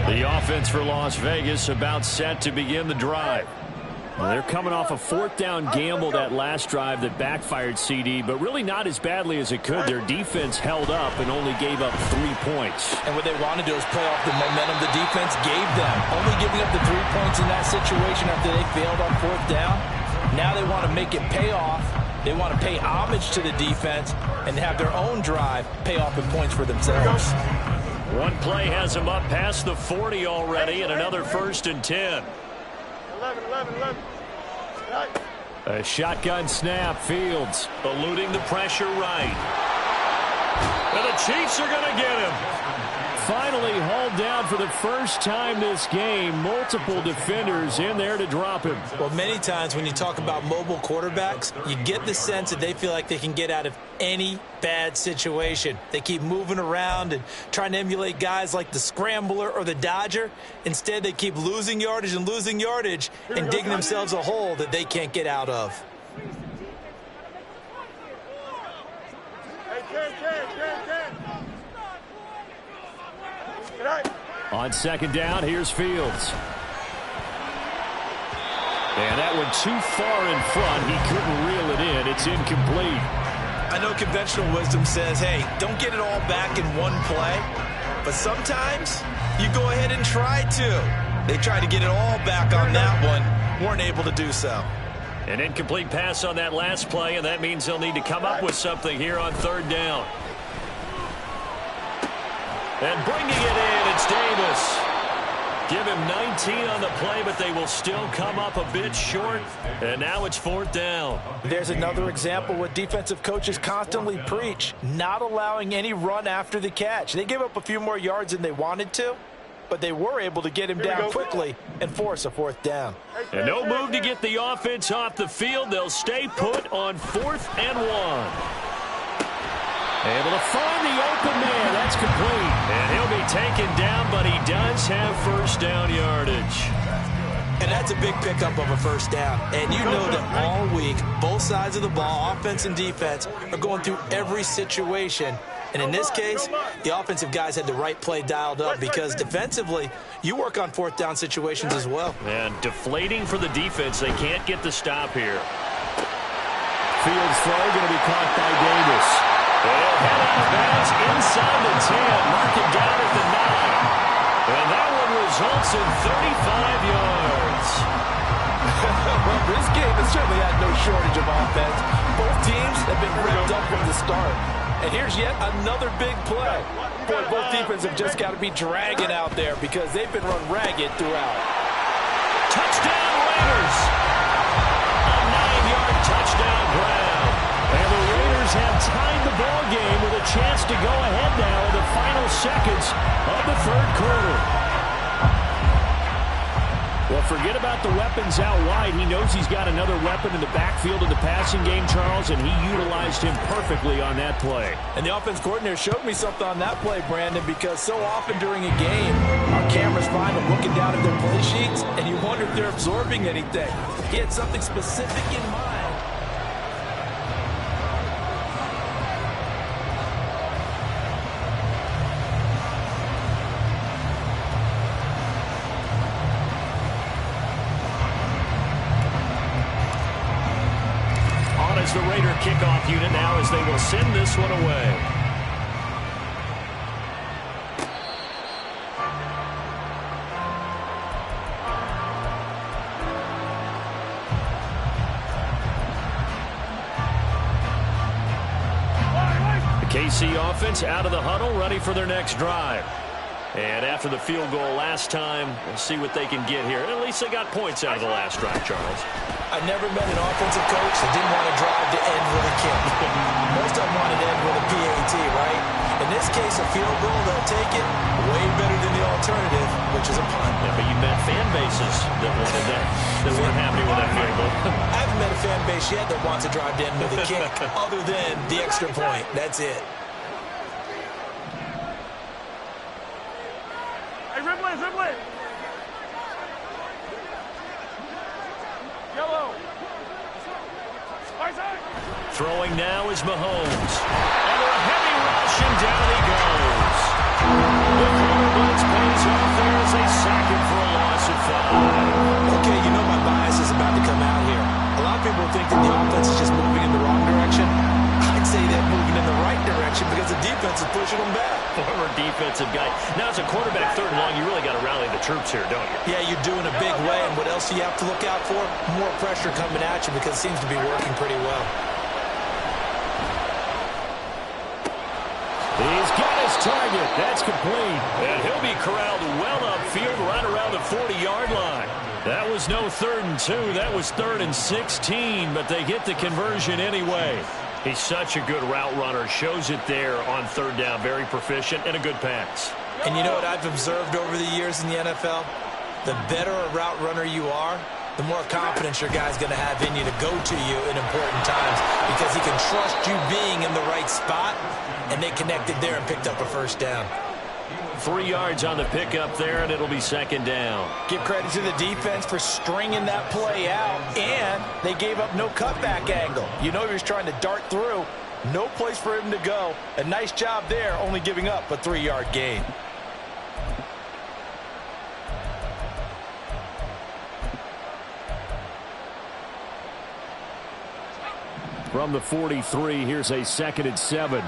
The offense for Las Vegas about set to begin the drive. Well, they're coming off a 4th down gamble that last drive that backfired CD, but really not as badly as it could. Their defense held up and only gave up 3 points.
And what they want to do is play off the momentum the defense gave them. Only giving up the 3 points in that situation after they failed on 4th down. Now they want to make it pay off. They want to pay homage to the defense and have their own drive pay off in points for themselves.
One play has them up past the 40 already, and another 1st and 10.
11.
A shotgun snap. Fields
eluding the pressure right. And the Chiefs are going to get him.
finally hauled down for the first time this game. Multiple defenders in there to drop him.
Well, many times when you talk about mobile quarterbacks, you get the sense that they feel like they can get out of any bad situation. They keep moving around and trying to emulate guys like the Scrambler or the Dodger. Instead, they keep losing yardage and digging themselves a hole that they can't get out of.
On second down, here's Fields. And that went too far in front. He couldn't reel it in. It's incomplete.
I know conventional wisdom says, hey, don't get it all back in one play. But sometimes you go ahead and try to. They tried to get it all back on that one. Weren't able to do so.
An incomplete pass on that last play, and that means they'll need to come up with something here on third down. And bringing it in, it's Davis. Give him 19 on the play, but they will still come up a bit short. And now it's fourth down.
There's another example what defensive coaches constantly preach, not allowing any run after the catch. They gave up a few more yards than they wanted to, but they were able to get him down quickly and force a fourth down.
And no move to get the offense off the field. They'll stay put on 4th and 1. Able to find the open man. That's complete. And he'll be taken down, but he does have first down yardage.
And that's a big pickup of a first down. And you know that all week, both sides of the ball, offense and defense, are going through every situation. And in this case, the offensive guys had the right play dialed up because defensively, you work on fourth down situations as well.
And deflating for the defense. They can't get the stop here.
Fields throw going to be caught by Davis.
They'll head out of bounds inside the 10. Mark it down at the 9. And that one results in 35 yards.
Well, this game has certainly had no shortage of offense. Both teams have been ripped up from the start. And here's yet another big play. Boy, both defenses have just got to be dragging out there because they've been run ragged throughout.
Touchdown Raiders. A 9-yard touchdown grab.
And the Raiders have tied the ball game with a chance to go ahead now in the final seconds of the third quarter. Well, forget about the weapons out wide. He knows he's got another weapon in the backfield in the passing game, Charles, and he utilized him perfectly on that play.
And the offense coordinator showed me something on that play, Brandon, because so often during a game, our cameras find them looking down at their play sheets, and you wonder if they're absorbing anything. He had something specific in mind.
The Raider kickoff unit now as they will send this one away. The KC offense out of the huddle, ready for their next drive. And after the field goal last time, we'll see what they can get here. At least they got points out of the last drive, Charles.
I've never met an offensive coach that didn't want to drive to end with a kick. Most of them wanted to end with a PAT, right? In this case, a field goal, they'll take it way better than the alternative, which is a punt.
Yeah, but you met fan bases that wanted that, that weren't happy with that field goal.
I haven't met a fan base yet that wants to drive to end with a kick other than the extra point. That's it.
Dribbling. Yellow.
Throwing now is Mahomes. Under a heavy rush, and down he goes. The corner blitz pays off there as they sack him for a loss of 5.
Okay, you know my bias is about to come out here. A lot of people think that the offense is just moving in the wrong direction. I'd say they're moving in the right direction because the defense is pushing them back.
Former defensive guy. Now, as a quarterback, 3rd and long, you really got to rally the troops here, don't you?
Yeah, you're doing a big way, and what else do you have to look out for? More pressure coming at you because it seems to be working pretty well.
He's got his target. That's complete.
And he'll be corralled well upfield right around the 40-yard line. That was no 3rd and 2. That was 3rd and 16, but they get the conversion anyway. He's such a good route runner. Shows it there on 3rd down. Very proficient and a good pass.
And you know what I've observed over the years in the NFL? The better a route runner you are, the more confidence your guy's going to have in you to go to you in important times because he can trust you being in the right spot, and they connected there and picked up a 1st down.
3 yards on the pickup there, and it'll be 2nd down.
Give credit to the defense for stringing that play out, and they gave up no cutback angle. You know he was trying to dart through. No place for him to go. A nice job there, only giving up a 3-yard gain.
From the 43, here's a 2nd and 7.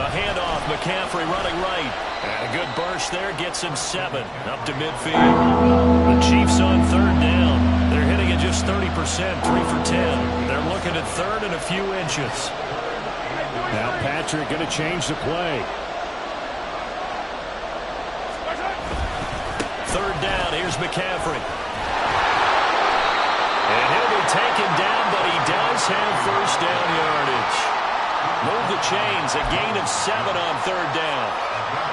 A handoff, McCaffrey running right. And a good burst there gets him 7 up to midfield. The Chiefs on 3rd down. They're hitting at just 30%, 3 for 10. They're looking at 3rd and a few inches.
Now Patrick going to change the play.
3rd down, here's McCaffrey. And he'll be taken down, but he does have 1st down yardage. Move the chains, a gain of 7 on 3rd down.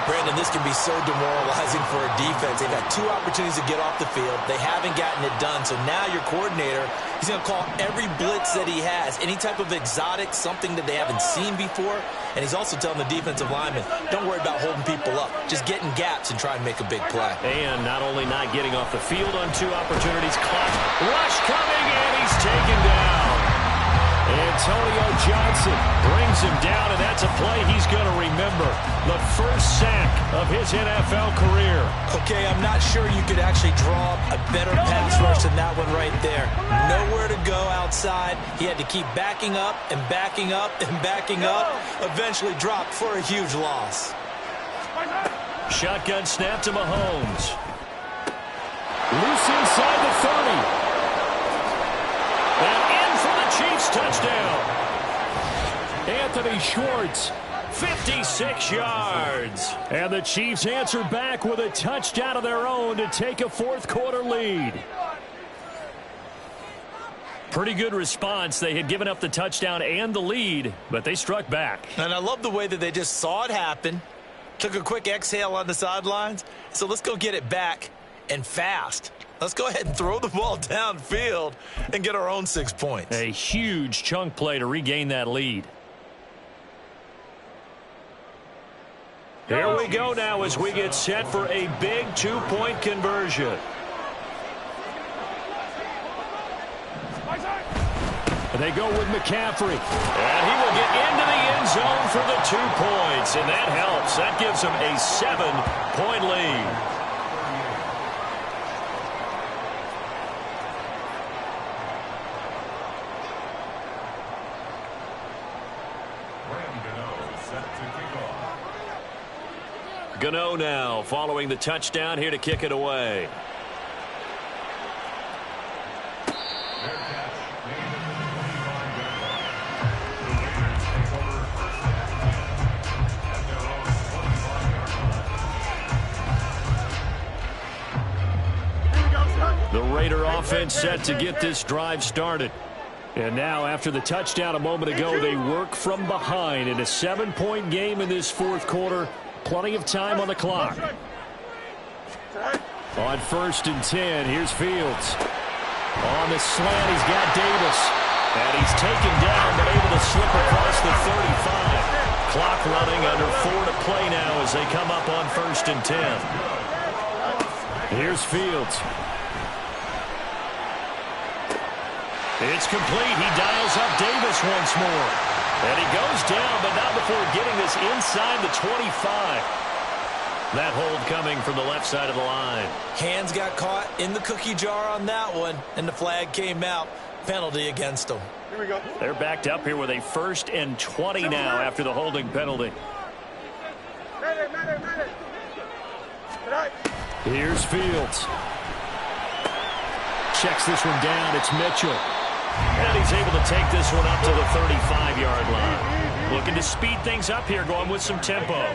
Brandon, this can be so demoralizing for a defense. They've had 2 opportunities to get off the field. They haven't gotten it done. So now your coordinator, he's going to call every blitz that he has, any type of exotic, something that they haven't seen before. And he's also telling the defensive lineman, don't worry about holding people up. Just get in gaps and try and make a big play.
And not only not getting off the field on 2 opportunities, clock rush coming, and he's taken down. Antonio Johnson brings him down, and that's a play he's going to remember. The 1st sack of his NFL career.
Okay, I'm not sure you could actually draw a better pass rush than that one right there. Nowhere to go outside. He had to keep backing up and backing up and backing up. Eventually dropped for a huge loss.
Shotgun snap to Mahomes.
Loose inside the 30.
And in for the Chiefs touchdown.
Anthony Schwartz.
56 yards.
And the Chiefs answer back with a touchdown of their own to take a 4th quarter lead.
Pretty good response. They had given up the touchdown and the lead, but they struck back.
And I love the way that they just saw it happen, took a quick exhale on the sidelines. So let's go get it back and fast. Let's go ahead and throw the ball downfield and get our own 6 points.
A huge chunk play to regain that lead. Here we go now as we get set for a big 2-point conversion.
They go with McCaffrey.
And he will get into the end zone for the 2 points, and that helps. That gives him a 7-point lead. Gano now following the touchdown here to kick it away. Raider offense set to get this drive started.
And now, after the touchdown a moment ago, they work from behind in a 7-point game in this fourth quarter. Plenty of time on the clock. On 1st and 10, here's Fields. On the slant, he's got Davis. And he's taken down, but able to slip across the 35.
Clock running, under 4 to play now as they come up on 1st and 10.
Here's Fields.
It's complete. He dials up Davis once more. And he goes down, but not before getting this inside the 25. That hold coming from the left side of the line.
Hands got caught in the cookie jar on that one, and the flag came out. Penalty against them.
Here we go.
They're backed up here with a 1st and 20 now after the holding penalty.
Here's Fields. Checks this one down. It's Mitchell.
And he's able to take this one up to the 35-yard line. Looking to speed things up here, going with some tempo.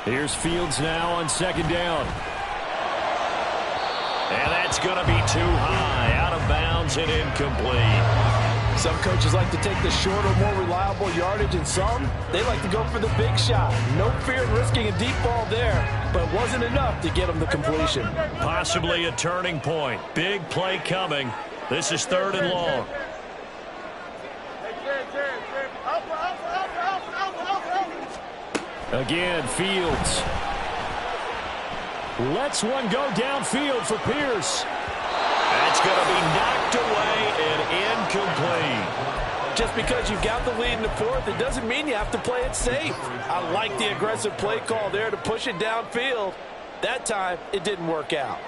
Here's Fields now on 2nd down.
And that's going to be too high. Out of bounds and incomplete.
Some coaches like to take the shorter, more reliable yardage, and some, they like to go for the big shot. No fear in risking a deep ball there, but it wasn't enough to get them the completion.
Possibly a turning point. Big play coming. This is 3rd and long.
Again, Fields. Lets one go downfield for Pierce.
That's going to be knocked away and incomplete.
Just because you've got the lead in the 4th, it doesn't mean you have to play it safe. I like the aggressive play call there to push it downfield. That time, it didn't work out.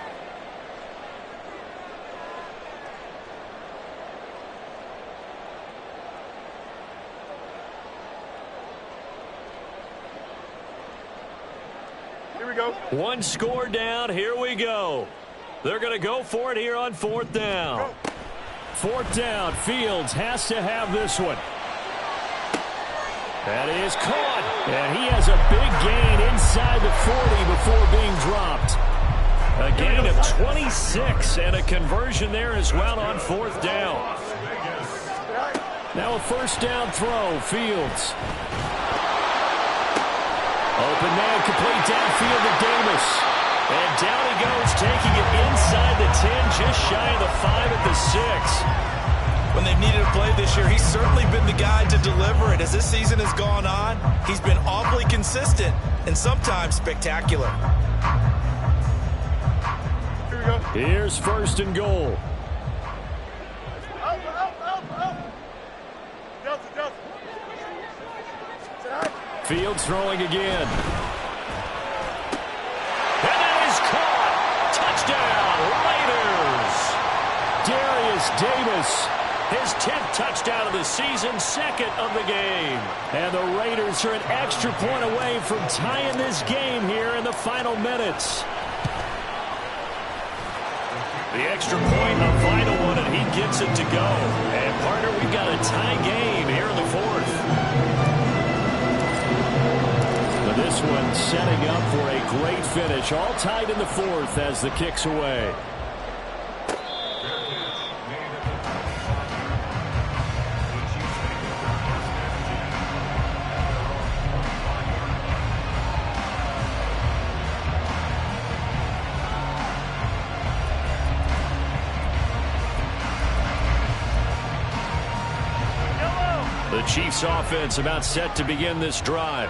Here we go.
One score down. Here we go. They're going to go for it here on 4th down.
4th down. Fields has to have this one. That is caught. And he has a big gain inside the 40 before being dropped.
A gain of 26 and a conversion there as well on 4th down.
Now a 1st down throw. Fields. Open man, complete downfield to Davis.
And down he goes, taking it inside the 10, just shy of the 5 at the 6.
When they've needed a play this year, he's certainly been the guy to deliver it. As this season has gone on, he's been awfully consistent and sometimes spectacular.
Here we go.
Here's 1st and goal.
Delta.
Fields throwing again.
And that is caught. Touchdown, Raiders.
Darius Davis.
His 10th touchdown of the season, 2nd of the game.
And the Raiders are an extra point away from tying this game here in the final minutes.
The extra point, a vital one, and he gets it to go. And, partner, we've got a tie game here in the 4th.
But this one setting up for a great finish. All tied in the 4th as the kick's away.
The Chiefs offense about set to begin this drive.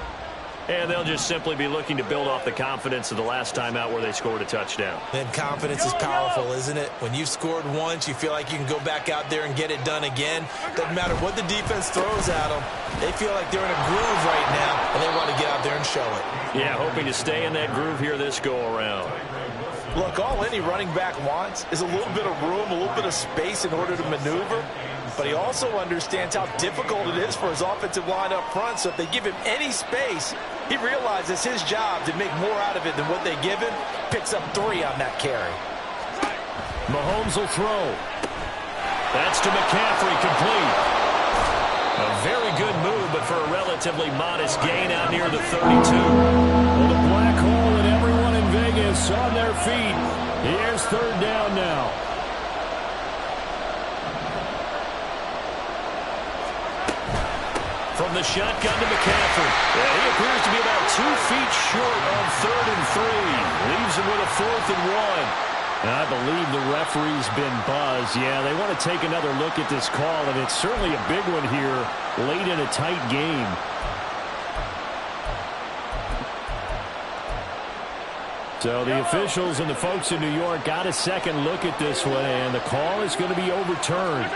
And they'll just simply be looking to build off the confidence of the last time out where they scored a touchdown.
And confidence is powerful, isn't it? When you've scored once, you feel like you can go back out there and get it done again. Doesn't matter what the defense throws at them. They feel like they're in a groove right now, and they want to get out there and show it.
Yeah, hoping to stay in that groove here this go-around.
Look, all any running back wants is a little bit of room, a little bit of space in order to maneuver. But he also understands how difficult it is for his offensive line up front. So if they give him any space, he realizes his job to make more out of it than what they give him. Picks up 3 on that carry.
Mahomes will throw.
That's to McCaffrey, complete. A very good move, but for a relative relatively modest gain out near the 32.
Well, the black hole and everyone in Vegas on their feet. Here's third down now.
From the shotgun to McCaffrey. Yeah, he appears to be about 2 feet short on 3rd and 3. Leaves him with a 4th and 1.
I believe the referee's been buzzed. Yeah, they want to take another look at this call, and it's certainly a big one here late in a tight game. So the officials and the folks in New York got a second look at this one, and the call is going to be overturned.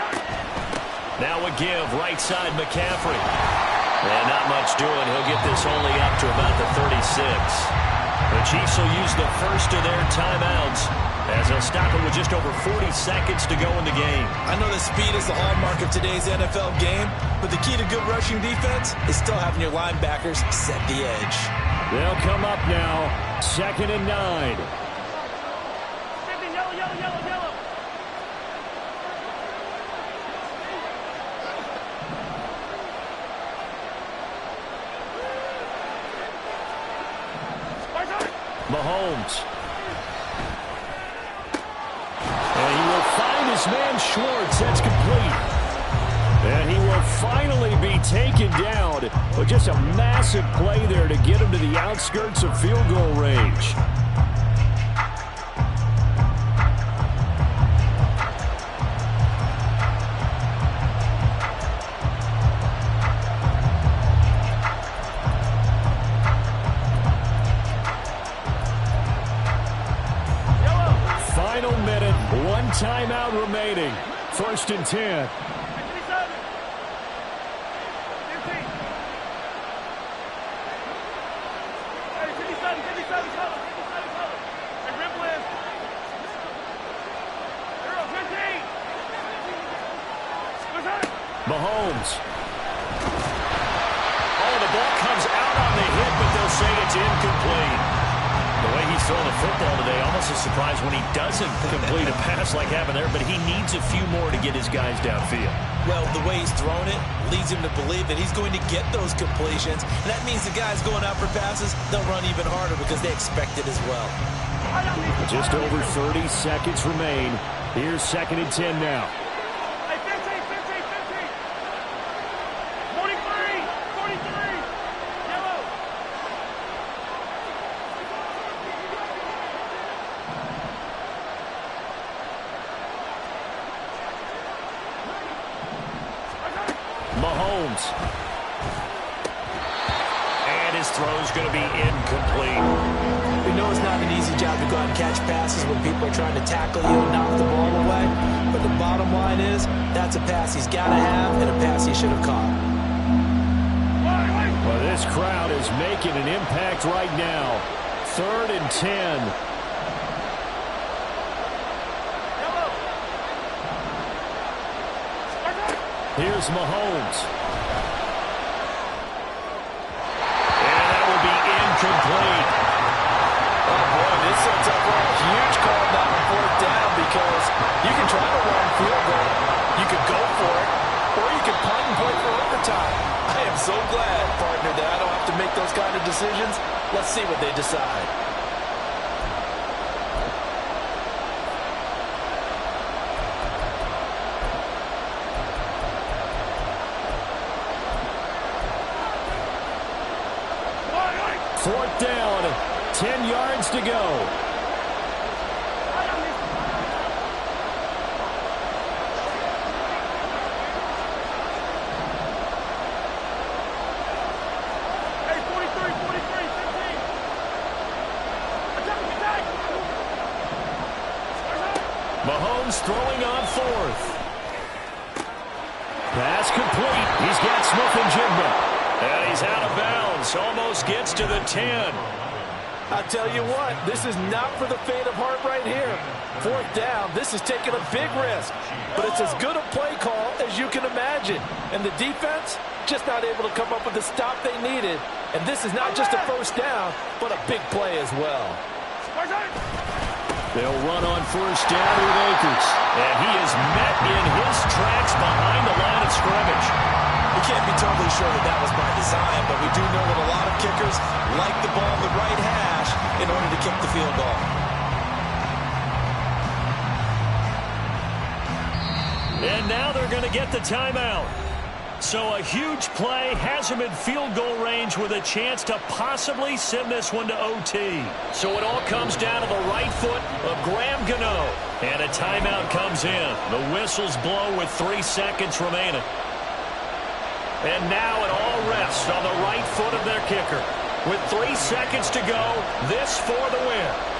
Now a give, right side McCaffrey. And not much doing. He'll get this only up to about the 36. The Chiefs will use the first of their timeouts as they'll stop it with just over 40 seconds to go in the game.
I know that speed is the hallmark of today's NFL game, but the key to good rushing defense is still having your linebackers set the edge.
They'll come up now, 2nd and 9.
Yellow, yellow, yellow, yellow.
Mahomes. And he will find his man Schwartz. That's complete. And he will finally be taken down. But just a massive play there to get him to the outskirts of field goal range. Final minute, 1 timeout remaining. 1st and 10.
57 color. And Ripple is 0-15.
Mahomes.
Oh, the ball comes out on the hit, but they'll say it's incomplete. The way he's throwing the football today, almost a surprise when he doesn't complete a pass like happened there, but he needs a few more to get his guys downfield.
Well, the way he's thrown it leads him to believe that he's going to get those completions. And that means the guys going out for passes, they'll run even harder because they expect it as well.
Just over 30 seconds remain. Here's 2nd and 10 now.
Hey, 15. 43. Yellow.
Mahomes.
And his throw's going to be incomplete.
We know it's not an easy job to go out and catch passes when people are trying to tackle you and knock the ball away. But the bottom line is, that's a pass he's got to have and a pass he should have caught.
Well, this crowd is making an impact right now. 3rd and 10. Here's Mahomes.
And that will be incomplete.
Oh, boy, this sets up for a huge call down on 4th down because you can try to run field goal, you could go for it, or you could punt and play for overtime. I am so glad, partner, that I don't have to make those kind of decisions. Let's see what they decide.
Fourth down, 10 yards to go.
Hey, 43, 15.
Mahomes throwing on 4th.
Pass complete. He's got Smith-Njigba.
And he's out of bounds. Almost gets to the 10.
I tell you what, this is not for the faint of heart right here. 4th down, this is taking a big risk. But it's as good a play call as you can imagine. And the defense, just not able to come up with the stop they needed. And this is not just a 1st down, but a big play as well.
They'll run on 1st down with Akers.
And he is met in his tracks behind the line of scrimmage.
You can't be totally sure that that was by design, but we do know that a lot of kickers like the ball in the right hash in order to kick the field goal.
And now they're going to get the timeout. So a huge play has him in field goal range with a chance to possibly send this one to OT. So it all comes down to the right foot of Graham Gano. And a timeout comes in. The whistles blow with 3 seconds remaining. And now it all rests on the right foot of their kicker. With 3 seconds to go, this for the win.